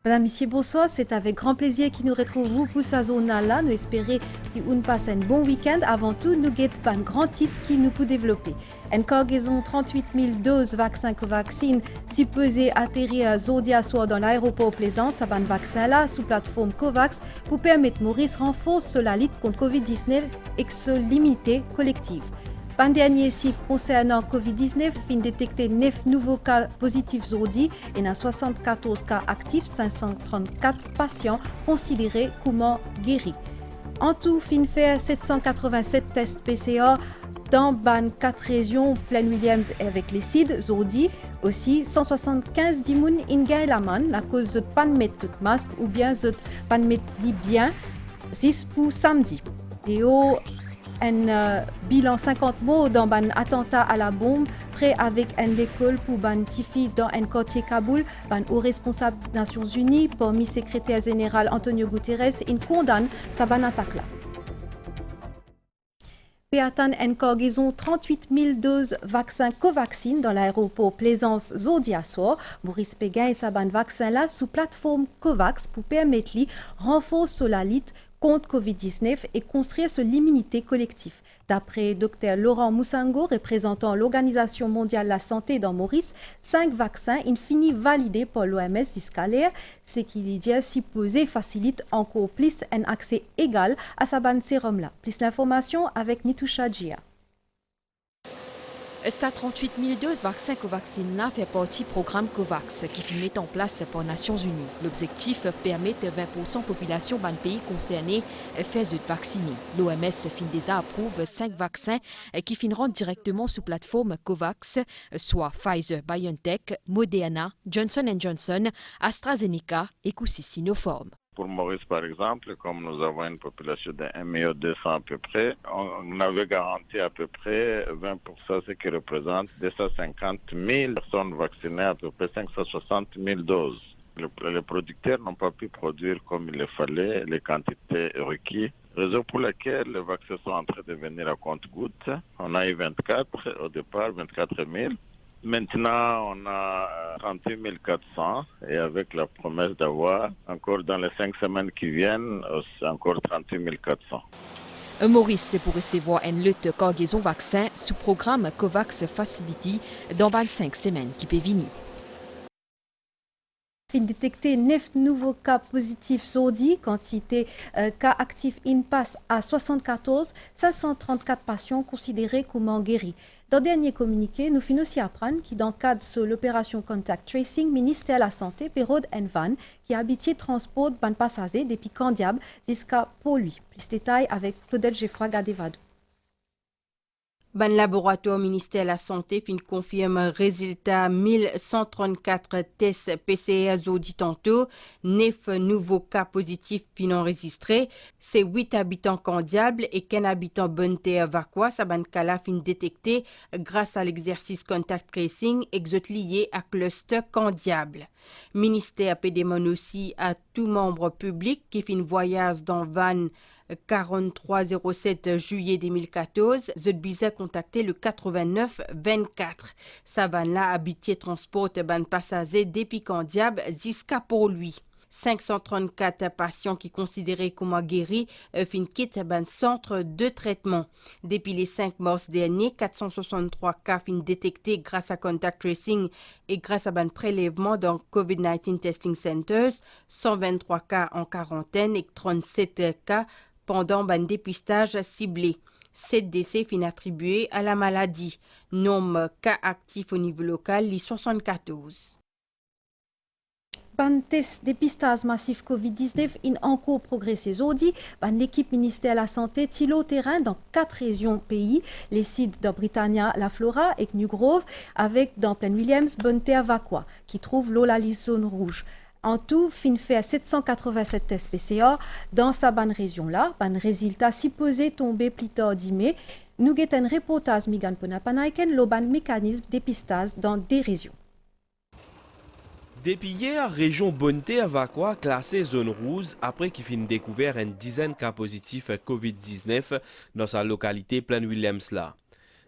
Madame, Monsieur, bonsoir. C'est avec grand plaisir que nous retrouvons pour sa zone-là. Nous espérons qu'on passe un bon week-end. Avant tout, nous guettons pas un grand titre qui nous peut développer. Une cargaison 38 000 doses vaccin Covaxin si pesé atterrir à Zodia soir dans l'aéroport Plaisance, à ban vaccin là sous plateforme Covax pour permettre Maurice renforce la lutte contre Covid-19 et que l'immunité collective. Par dernier chiffre concernant Covid-19, fin détecté 9 nouveaux cas positifs aujourd'hui et dans 74 cas actifs, 534 patients considérés comme guéris. En tout, fin fait 787 tests PCR dans 4 régions, Plaine Williams avec les CID, aujourd'hui aussi 175 dimoun in Laman, la cause de pas mettre de masque ou bien de pas mettre bien 6 pour samedi. Et un bilan 50 mots dans un attentat à la bombe près avec une école pour ban Tifi dans un quartier Kaboul, ban haut responsable des Nations Unies parmi secrétaire général Antonio Guterres, il condamne sa ban attaque là. Péatan une cargaison 38 000 doses vaccin Covaxin dans l'aéroport Plaisance Zodia soir. Maurice Péguin et sa ban vaccin là sous plateforme Covax pour permettre lui renforcer la lutte contre Covid-19 et construire l'immunité collective. D'après Dr Laurent Moussango, représentant l'Organisation mondiale de la santé dans Maurice, 5 vaccins infinis validés par l'OMS jusqu'à ce qu'il y a supposé facilite encore plus un accès égal à sa ban sérum-là. Plus d'informations avec Nitoucha Djia. Sa 38 000 doses vaccin Covaxin fait partie du programme COVAX qui fut mis en place par les Nations Unies. L'objectif permet que 20% de la population des pays concernés fassent vacciner. L'OMS fin déjà approuve 5 vaccins qui finiront directement sous plateforme COVAX, soit Pfizer, BioNTech, Moderna, Johnson & Johnson, AstraZeneca et Sinopharm. Pour Maurice, par exemple, comme nous avons une population de 1 200 à peu près, on avait garanti à peu près 20%, ce qui représente 250 000 personnes vaccinées, à peu près 560 000 doses. Les producteurs n'ont pas pu produire comme il le fallait, les quantités requises. Raison pour laquelle les vaccins sont en train de venir à compte-gouttes. On a eu 24 au départ, 24 000. Maintenant, on a 38 400 et avec la promesse d'avoir encore dans les 5 semaines qui viennent, encore 38 400. Maurice, c'est pour recevoir une lutte cargaison vaccin sous programme COVAX Facility dans 25 semaines qui peut venir. Fin détecté 9 nouveaux cas positifs aujourd'hui, quantité cas actifs in passe à 74, 534 patients considérés comme guéris. Dans le dernier communiqué, nous finissons aussi apprendre que dans le cadre de l'opération Contact Tracing, ministère de la Santé, Pérode Van, qui a habitué transport de passagers depuis Candiable jusqu'à Port-Louis. Plus de détails avec Claudette Geoffroy Gadevadou. Ban laboratoire ministère de la Santé fin confirme résultat 1134 tests PCR audit tantôt, 9 nouveaux cas positifs fin enregistrés, c'est 8 habitants Candiable et qu'un habitant Bonne-Terre Vacquois, sa ban cas fin détecté grâce à l'exercice contact tracing exot lié à cluster Candiable. Ministère pédémon aussi à tout membre public qui fin voyage dans van 4307 juillet 2014, Zodbiza contacté le 89 24. Savannah habitié transporte ban passager depuis Candiable jusqu'à Port-Louis. 534 patients qui considérés comme guéris fin quittent ban centre de traitement. Depuis les 5 mars dernier, 463 cas fin détectés grâce à contact tracing et grâce à ban prélèvement dans COVID-19 testing centers, 123 cas en quarantaine et 37 cas pendant ban dépistage ciblé. 7 décès fin attribués à la maladie. Nombre cas actifs au niveau local, les 74. Ban test dépistage massif Covid-19 in encore progressé aujourd'hui. Ban l'équipe ministère de la Santé tilo terrain dans 4 régions pays, les sites de Britannia, La Flora et New Grove, avec dans Plaine Williams, Bonne-Terre Vacquois, qui trouve l'eau la liste zone rouge. En tout, fin fait à 787 tests PCR dans sa bonne région-là. Ban résultat supposé tomber plus tard 10 mai. Nous avons un reportage Migan Ponapanaiken, le ban mécanisme dépistage dans des régions. Depuis hier, région Bonne-Terre Vacquois classée zone rouge après qu'il finit découvert une dizaine de cas positifs COVID-19 dans sa localité Plaine Williams là.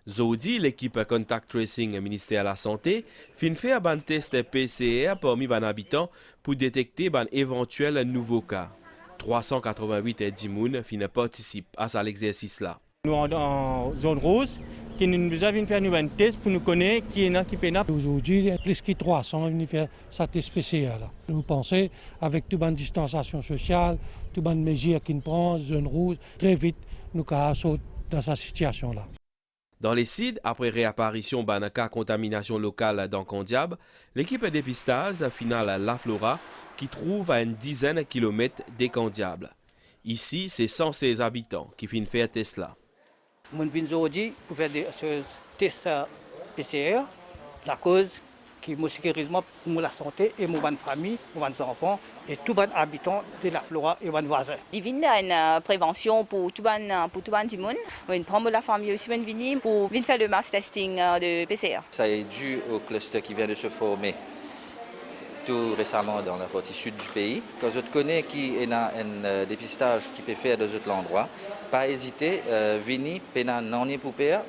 Zodi, l'équipe Contact Tracing ministère de la Santé, fin fait un test PCR parmi les habitants pour détecter un éventuel nouveau cas. 388 dimoun fin participent à l'exercice là. Nous en zone rose, qui nous a fait faire un test pour nous connaître qui est là, qui est là. Aujourd'hui, il y a plus que 300 venus faire cette test PCR là. Nous pensons, avec toute la distanciation sociale, toute la mesure qu'ils prennent, zone rouge, très vite, nous sommes dans cette situation là. Dans les sites, après réapparition d'un cas contamination locale dans Kondiab, l'équipe de dépistage finale La Flora qui trouve à une dizaine de kilomètres des Kondiab. Ici, c'est 116 habitants qui finissent faire test là. Je viens aujourd'hui pour faire des tests PCR, la cause qui me sécurise pour la santé et mon famille, mon enfants et tous les habitants de La Flora et mes voisins. Il y a une prévention pour tout le monde. On prend la famille aussi pour venir faire le mass testing de PCR. Ça est dû au cluster qui vient de se former tout récemment dans la partie sud du pays. Quand je connais qu'il y a un dépistage qui peut faire dans d'autres endroits, pas hésiter, venir, non pour faire.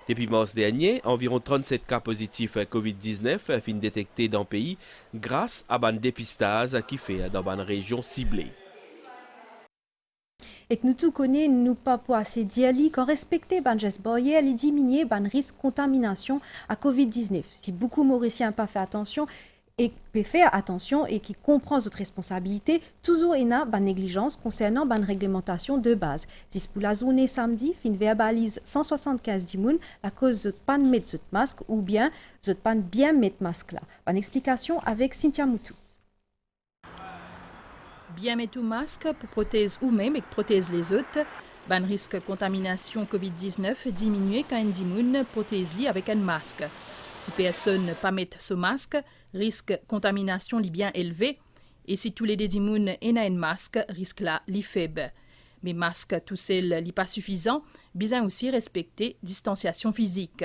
Depuis mars dernier, environ 37 cas positifs COVID-19 fin détectés dans le pays grâce à un dépistage qui fait dans une région ciblée. Et que nous tous connaissons, nous pas pour assez d'y qu'en respecter ban geste barrière et diminuer ban risque de contamination à COVID-19. Si beaucoup Mauriciens pas fait attention, et peut faire attention et qui comprend votre responsabilité, toujours ena ban négligence concernant ban réglementation de base. Si pour la journée samedi, fin verbalise 175 dimoun la cause de pas mettre ce masque ou bien de pas bien mettre masque là. Ban explication avec Cynthia Moutou. Bien mettre un masque pour prothèse ou même et prothèse les autres. Ban risque contamination COVID-19 diminuer quand un dimoun prothèse li avec un masque. Si personne ne pas mettre ce masque, risque contamination li bien élevé. Et si tous les dédimouns en a un masque, risque là li faible. Mais masque tout seul li pas suffisant, bien aussi respecter distanciation physique.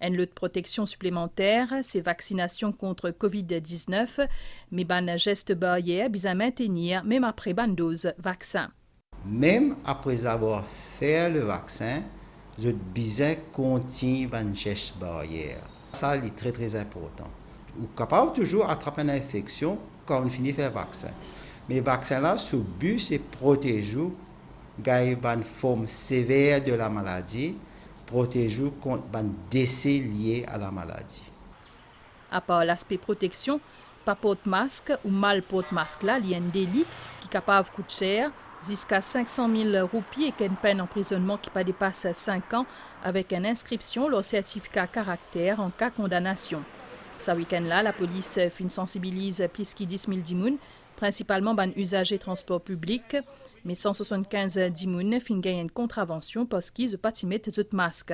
Une autre protection supplémentaire, c'est vaccination contre Covid-19, mais ban geste barrière bien maintenir même après ban dose vaccin. Même après avoir fait le vaccin, je besoin continuer un geste barrière. Ça est très très important. Vous êtes capable toujours attraper une infection quand on finit de faire le vaccin. Mais le vaccin là, ce but c'est protéger une forme sévère de la maladie, protéger contre un décès lié à la maladie. À part l'aspect protection, pas porte masque ou mal porte masque là, il y a un délit qui est capable de coûter cher, jusqu'à 500 000 roupies et qu'une peine d'emprisonnement qui pas dépasse 5 ans avec une inscription leur certificat caractère en cas de condamnation. Ce week-end-là, la police sensibilise plus de 10 000 dimoun, principalement ban usagers transport public, mais 175 dimoun gagnent une contravention parce qu'ils n'ont pas mettre de masque.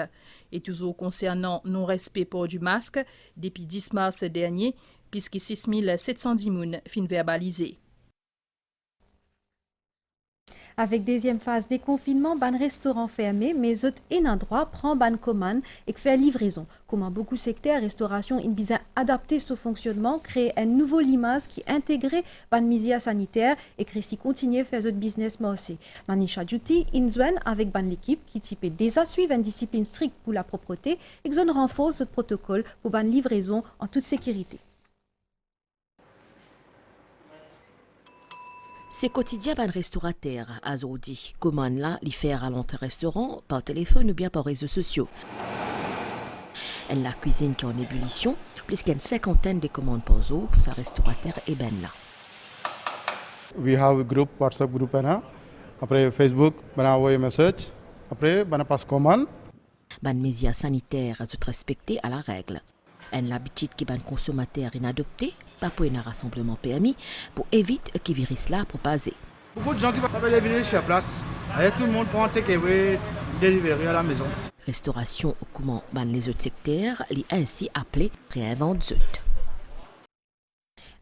Et toujours concernant non-respect pour du masque, depuis 10 mars dernier, plus de 6 700 dimoun verbalisés. Avec deuxième phase déconfinement, ban restaurant fermé, mais autres en endroit prend ban commande et fait livraison. Comment beaucoup secteurs restauration in bien adapter ce fonctionnement, créer un nouveau limace qui intégrait ban misia sanitaire et qui si continuer faire autre business morcé. Manisha Duty in zone avec ban l'équipe qui type déjà suivre une discipline stricte pour la propreté et zone renforce ce protocole pour ban livraison en toute sécurité. C'est quotidien ban restaurateur à Zodi. Commande là, li faire à l'entrée restaurant par téléphone ou bien par réseaux sociaux. En la cuisine qui est en ébullition, plus qu'une cinquantaine de commandes par jour pour sa restaurateur et ben là. We have a group, WhatsApp group là. Après Facebook, on a envoyé message. Après, on a passé commande. Ban mesures sanitaires à respecter à la règle. En l'habitude qui ban consommateur est adopté, pas pour un rassemblement permis, pour éviter que le virus là propage. Beaucoup de gens qui peuvent venir sur place. Et tout le monde prend un takeaway, délivrer à la maison. Restauration au comment ban les autres secteurs, les ainsi appelés réinvente zut.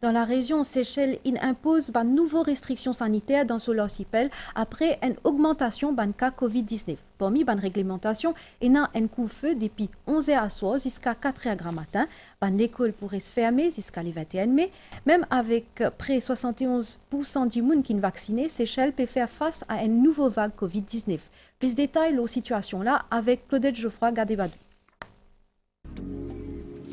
Dans la région Seychelles, il impose de nouvelles restrictions sanitaires dans son archipel après une augmentation de cas COVID-19. Parmi les réglementations, il y a un couvre-feu depuis 11h à soir jusqu'à 4h matin. L'école pourrait se fermer jusqu'à le 21 mai. Même avec près de 71% du monde qui est vacciné, Seychelles peut faire face à une nouvelle vague COVID-19. Plus de détails sur la situation là avec Claudette Geoffroy Gadebadou.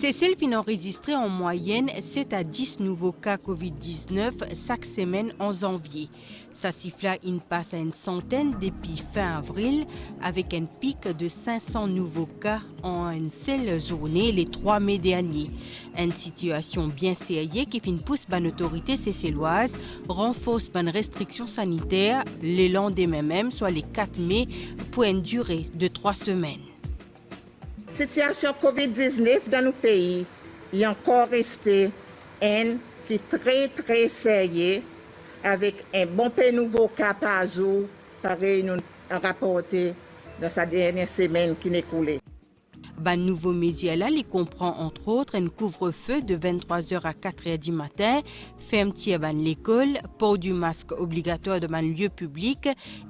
Cécile fin enregistré en moyenne 7 à 10 nouveaux cas COVID-19 chaque semaine en janvier. Ça siffla une passe à une centaine depuis fin avril avec un pic de 500 nouveaux cas en une seule journée les 3 mai derniers. Une situation bien sérieuse qui fin pousse ban autorité cécilloise renforce ban restrictions sanitaires le lendemain même, soit les 4 mai, pour une durée de 3 semaines. La situation COVID-19 dans nos pays est encore restée une qui est très sérieuse avec un bon peu de nouveaux cas par jour, pareil nous rapporté dans sa dernière semaine qui est écoulée. Ban nouveau média là, il comprend entre autres un couvre-feu de 23h à 4h du matin, fermeture ban l'école, port du masque obligatoire dans un lieu public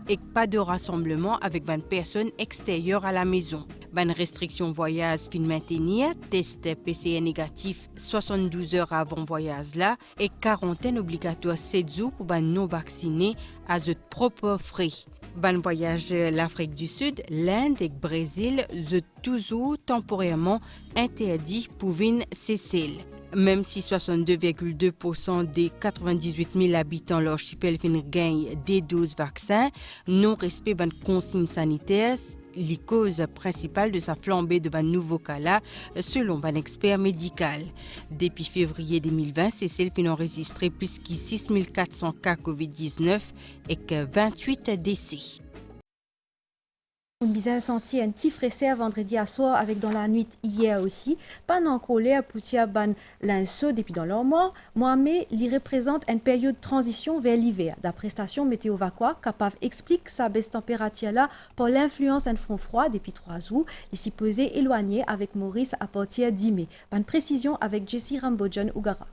et pas de rassemblement avec ban personnes extérieures à la maison. Ban restriction voyage fin maintenir, test PCR négatif 72 heures avant voyage là et quarantaine obligatoire 7 jours pour ban non vaccinés à de propres frais. Ban voyage l'Afrique du Sud, l'Inde et le Brésil sont toujours temporairement interdits pour venir Cécile. Même si 62,2% des 98 000 habitants de l'archipel gagnent des doses vaccins, non-respect ban consignes sanitaires, les causes principales de sa flambée de ban nouveau cas là, selon ban expert médical. Depuis février 2020, Cécile fin enregistré plus de 6 400 cas COVID-19 et que 28 décès. On a senti un petit fresser vendredi à soir avec dans la nuit hier aussi. Pendant qu'on l'a poutia ban l'inso depuis dans leur mois, mais il représente une période de transition vers l'hiver. D'après station météo Vacua, capable explique sa baisse température là par l'influence d'un front froid depuis 3 jours. Il s'y posait éloigné avec Maurice à partir d'10 mai. Bonne précision avec Jessie Rambojon Ougara.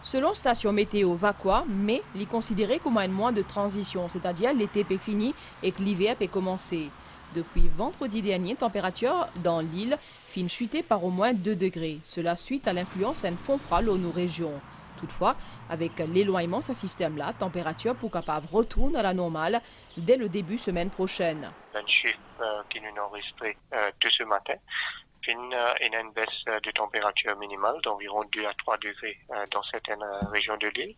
Selon station météo Vacua, mai est considéré comme un mois de transition, c'est-à-dire l'été est fini et que l'hiver peut commencer. Depuis vendredi dernier, température dans l'île fin chuter par au moins 2 degrés. Cela suite à l'influence d'un front froid dans nos régions. Toutefois, avec l'éloignement de ce système-là, température pour capable retourne à la normale dès le début semaine prochaine. Un chiffre qui nous enregistré de ce matin. Il y a une baisse de température minimale d'environ 2 à 3 degrés dans certaines régions de l'île.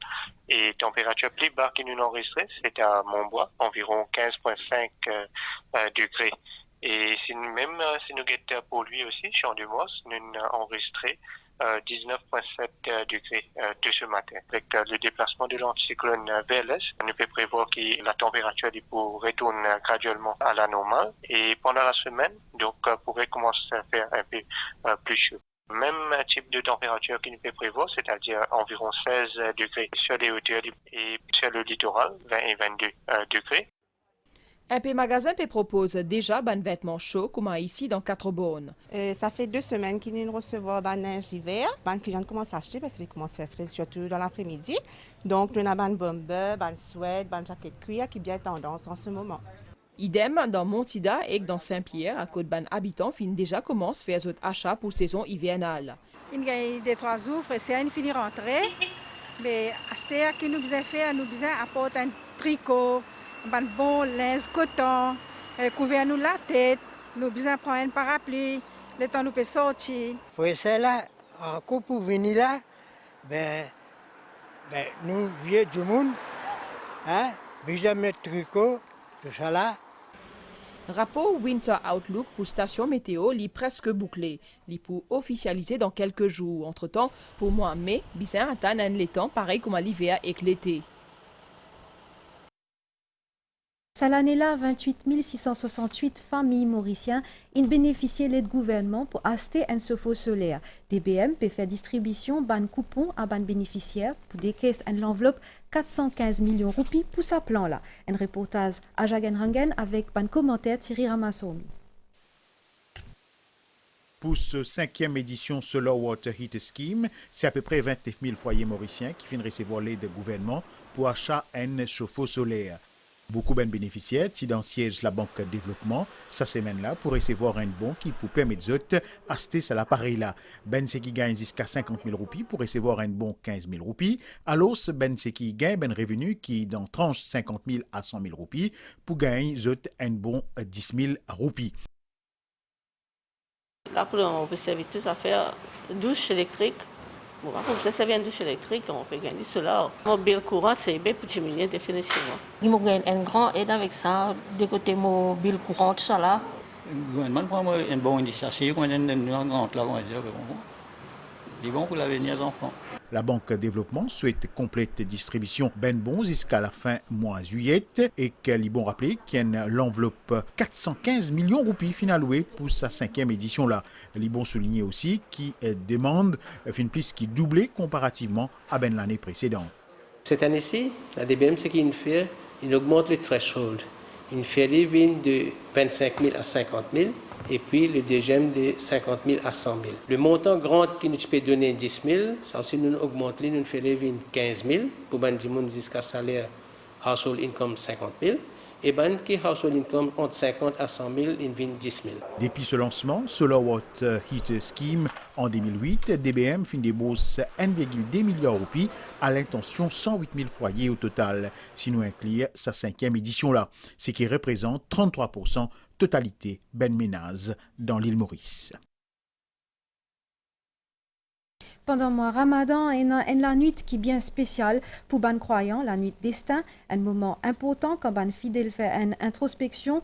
Et température plus bas qui nous enregistrée, c'est à Montbois, environ 15,5 degrés. Et si nous guettons pour lui aussi, Champ du Mois, nous avons enregistré 19,7 degrés de ce matin. Avec le déplacement de l'anticyclone vers l'est, on peut prévoir que la température retourne graduellement à la normale et pendant la semaine, donc pourrait commencer à faire un peu plus chaud. Même type de température qu'il peut prévoir, c'est-à-dire environ 16 degrés sur les hauteurs et sur le littoral, 20 et 22 degrés. Un peu magasin te propose déjà ban vêtements chauds comme ici dans 4 bornes. Ça fait 2 semaines qu'ils nous recevons ban neige d'hiver. Ban clients commencent à acheter parce qu'il commence à faire frais surtout dans l'après-midi. Donc nous avons ban bomber, ban sweat, ban jacket cuir qui est bien tendance en ce moment. Idem dans Montida et dans Saint-Pierre, à côte ban habitants fin déjà commence à faire des achats pour saison hivernale. Il y a des 3 jours, c'est une fini rentrée. Mais à ce temps que nous besoin faire, nous besoin apporter un tricot. Un bon linge coton, couvrir nous la tête, nous besoin prendre un parapluie, le temps nous peut sortir. Pour ça là, encore pour venir là, nous vieux du monde, besoin mettre tricot, tout ça là. Rapport Winter Outlook pour station météo est presque bouclé. Il pour officialiser dans quelques jours. Entre-temps, pour moi, mai, bien atteindre un temps pareil comme à l'hiver et l'été. Cette année-là, 28 668 familles mauriciennes ont bénéficié de l'aide gouvernement pour acheter un chauffe-eau solaire. DBM peut faire distribution d'un coupon à ban bénéficiaires pour décaisser l'enveloppe 415 millions de roupies pour ce plan-là. Un reportage à Jagenrangen avec un commentaire Thierry Ramassoumi. Pour ce 5e édition Solar Water Heat Scheme, c'est à peu près 29 000 foyers mauriciens qui viennent recevoir l'aide du gouvernement pour achat d'un chauffe-eau solaire. Beaucoup de bénéficiaires qui dans siège la Banque de Développement cette semaine-là pour recevoir un bon qui peut permettre d'acheter cet appareil-là. Ben c'est qui gagne jusqu'à 50 000 roupies pour recevoir un bon 15 000 roupies. Alors, ben c'est qui gagne un revenu qui dans tranche 50 000 à 100 000 roupies pour gagner un bon 10 000 roupies. Là, on peut servir tout à faire douche électrique. Bon, comme ça, ça vient de douche électrique, on peut gagner cela. Mobile courant, c'est bien pour diminuer définitivement. Il m'a gagné une grande aide avec ça, de côté mobile courant, tout ça là. Le gouvernement prend une bonne initiative, on a une grande là, on va dire, c'est bon pour l'avenir des enfants. La Banque Développement souhaite complète distribution ben bon jusqu'à la fin mois juillet et qu'elle y bon rappeler qu'il y a l'enveloppe 415 millions de roupies finallouées pour sa 5e édition là. Elle y bon souligner aussi qui demande une plus qui doublée comparativement à ben l'année précédente. Cette année-ci, la DBM ce qu'il fait, il augmente le threshold. Il fait les vignes de 25 000 à 50 000 et puis le deuxième de 50 000 à 100 000. Le montant grand qui nous peut donner 10 000, ça aussi nous augmente, nous fait les vignes 15 000 pour ban du monde jusqu'à salaire household income 50 000 et ban qui household income entre 50 à 100 000, une vigne 10 000. Depuis ce lancement, Solar Water Heater Scheme en 2008, DBM fin débourse 1,2 milliard de roupies à l'intention 108 000 foyers au total, si nous incluons sa 5e édition là, ce qui représente 33% totalité ben ménage dans l'île Maurice. Pendant le mois Ramadan, il y a la nuit qui est bien spéciale pour les croyants, la nuit destin, un moment important quand les fidèles font une introspection,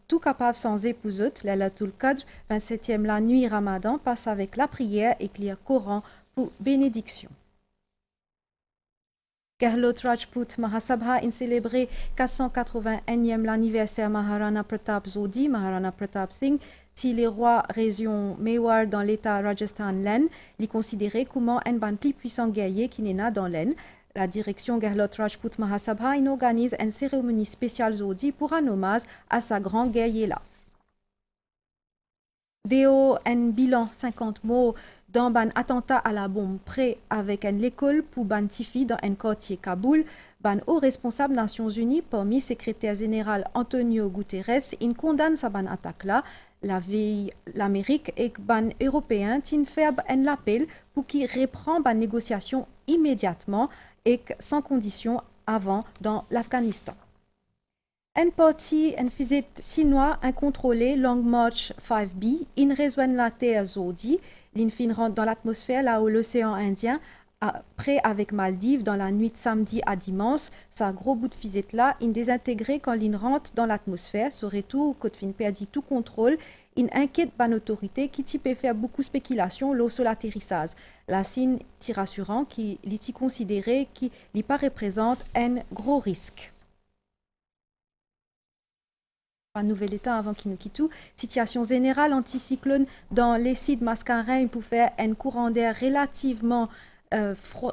tout capable sans épouse, Laylatul Qadr, 27e la nuit Ramadan, passe avec la prière et lire Coran pour bénédiction. Gehlot Rajput Mahasabha a célébré 481e l'anniversaire Maharana Pratap Zodi, Maharana Pratap Singh, si les rois région Mewar dans l'état Rajasthan l'Aisne, li considéré comme un ban plus puissant guerrier qui n'est pas dans l'Aisne. La direction Gehlot Rajput Mahasabha organise une cérémonie spéciale Zodi pour un hommage à sa grand guerrier là. Déo un bilan 50 mots dans un attentat à la bombe près avec une école pour ban Tifi dans un quartier Kaboul, ban haut responsable Nations Unies parmi secrétaire général Antonio Guterres, il condamne sa ban attaque là. La veille, l'Amérique et ban européen tin fait un appel pour qu'il reprend ban négociation immédiatement et sans condition avant dans l'Afghanistan. Un parti, un visite chinois incontrôlé Long March 5B, in rejoint la Terre Zodi, l'in rentre dans l'atmosphère là où l'océan Indien, près avec Maldives dans la nuit de samedi à dimanche, sa gros bout de visite là, in désintégré quand l'in rentre dans l'atmosphère, ce retour, quand fin perdit tout contrôle, in inquiète ban autorité qui type faire beaucoup de spéculation lors sur l'atterrissage. La signe tire rassurant qui l'y considéré qui l'y pas représente un gros risque. Un nouvel état avant qu'il nous quitte tout. Situation générale anticyclone dans les sites Mascarin pour faire un courant d'air relativement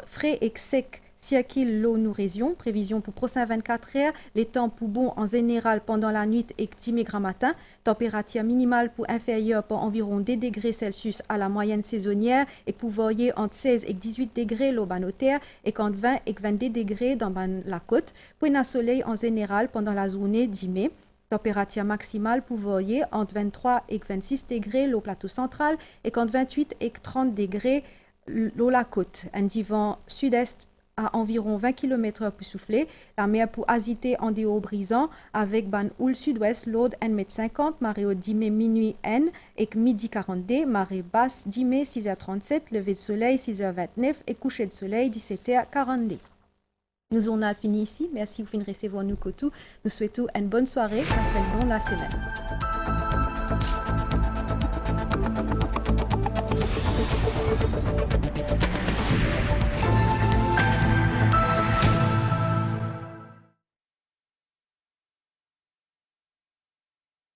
frais et sec circule l'eau nous région. Prévision pour prochain 24 heures. Les temps pour bon en général pendant la nuit et 10 degrés matin. Température minimale pour inférieure pour environ 2 degrés Celsius à la moyenne saisonnière et pour voyer entre 16 et 18 degrés l'eau banotaire et entre 20 et 22 degrés dans la côte. Pour un soleil en général pendant la journée 10 mai. Température maximale pour voyer entre 23 et 26 degrés l'eau plateau central et entre 28 et 30 degrés l'eau la côte. Un vent sud-est à environ 20 km/h pour souffler. La mer pour agiter en déo brisant avec ban houle sud-ouest l'aude 1,50 m, marée haute 10 mai minuit N et midi 42, marée basse 10 mai 6h37, lever de soleil 6h29 et coucher de soleil 17h42. Nous en avons fini ici. Merci vous de recevoir nous Kotou. Nous souhaitons une bonne soirée. Passez une bonne la semaine.